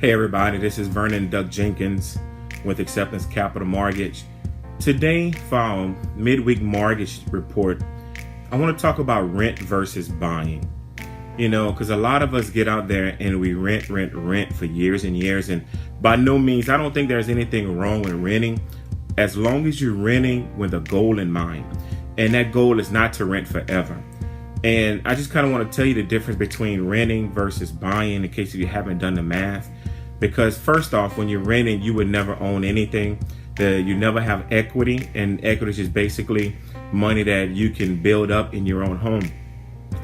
Hey everybody, this is Vernon Duck Jenkins with Acceptance Capital Mortgage. Today, for our midweek mortgage report, I want to talk about rent versus buying. You know, because a lot of us get out there and we rent for years and years. And by no means, I don't think there's anything wrong with renting as long as you're renting with a goal in mind. And that goal is not to rent forever. And I just kind of want to tell you the difference between renting versus buying in case you haven't done the math. Because first off, when you're renting, you would never own anything. You never have equity, and equity is just basically money that you can build up in your own home.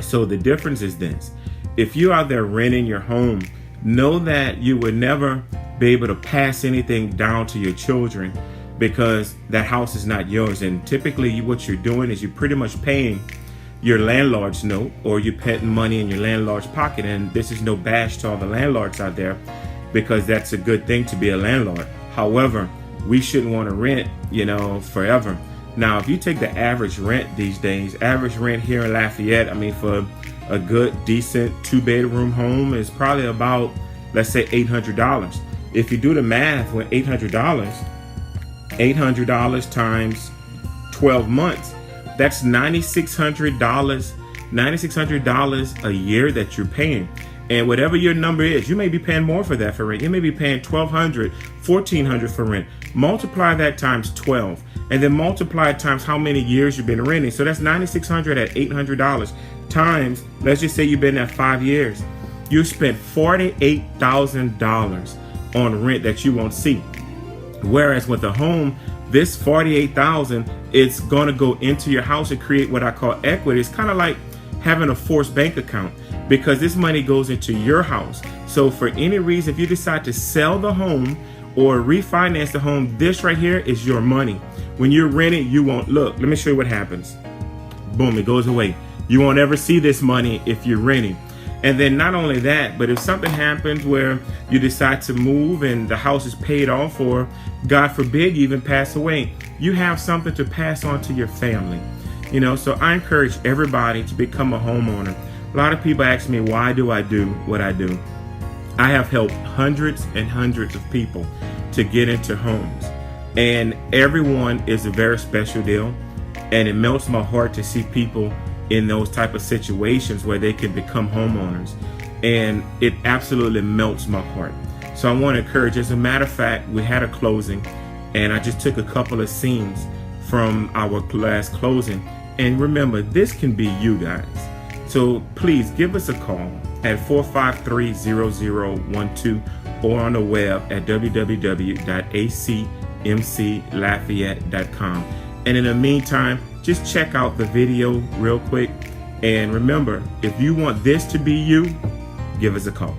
So the difference is this: if you're out there renting your home, know that you would never be able to pass anything down to your children because that house is not yours. And typically what you're doing is you're pretty much paying your landlord's note, or you're putting money in your landlord's pocket. And this is no bash to all the landlords out there, because that's a good thing to be a landlord. However, we shouldn't want to rent, forever. Now, if you take the average rent these days, average rent here in Lafayette, for a good, decent 2-bedroom home is probably about, let's say, $800. If you do the math with $800 times 12 months, that's $9,600 a year that you're paying. And whatever your number is, you may be paying more for that for rent. You may be paying $1,200, $1,400 for rent. Multiply that times 12, and then multiply it times how many years you've been renting. So that's $9,600 at $800 times, let's just say you've been there 5 years. You spent $48,000 on rent that you won't see. Whereas with a home, this $48,000, it's going to go into your house and create what I call equity. It's kind of like having a forced bank account, because this money goes into your house. So for any reason, if you decide to sell the home or refinance the home, this right here is your money. When you're renting, you won't look. Let me show you what happens. Boom, it goes away. You won't ever see this money if you're renting. And then not only that, but if something happens where you decide to move and the house is paid off, or God forbid you even pass away, you have something to pass on to your family. So I encourage everybody to become a homeowner. A lot of people ask me, why do I do what I do? I have helped hundreds and hundreds of people to get into homes, and everyone is a very special deal. And it melts my heart to see people in those type of situations where they can become homeowners, and it absolutely melts my heart. So I want to encourage. As a matter of fact, we had a closing, and I just took a couple of scenes from our last closing. And remember, this can be you guys. So please give us a call at 453-0012 or on the web at www.acmclafayette.com. And in the meantime, just check out the video real quick. And remember, if you want this to be you, give us a call.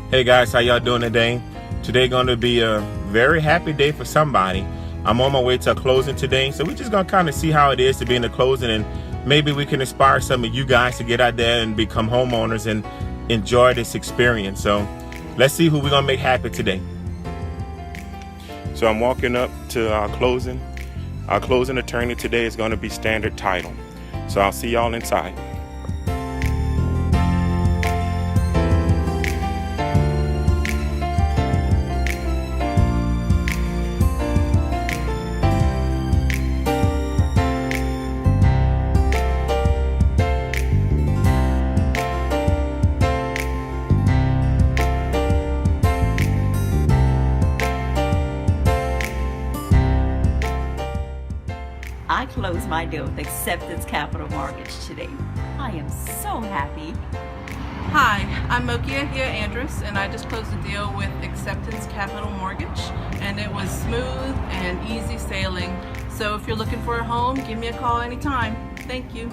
Hey guys, how y'all doing today? Today going to be a very happy day for somebody. I'm on my way to a closing today, so we're just going to kind of see how it is to be in the closing, and maybe we can inspire some of you guys to get out there and become homeowners and enjoy this experience. So let's see who we're going to make happy today. So I'm walking up to our closing. Our closing attorney today is going to be Standard Title. So I'll see y'all inside. I closed my deal with Acceptance Capital Mortgage today. I am so happy. Hi, I'm Mokia here, Andrus, and I just closed a deal with Acceptance Capital Mortgage, and it was smooth and easy sailing. So if you're looking for a home, give me a call anytime. Thank you.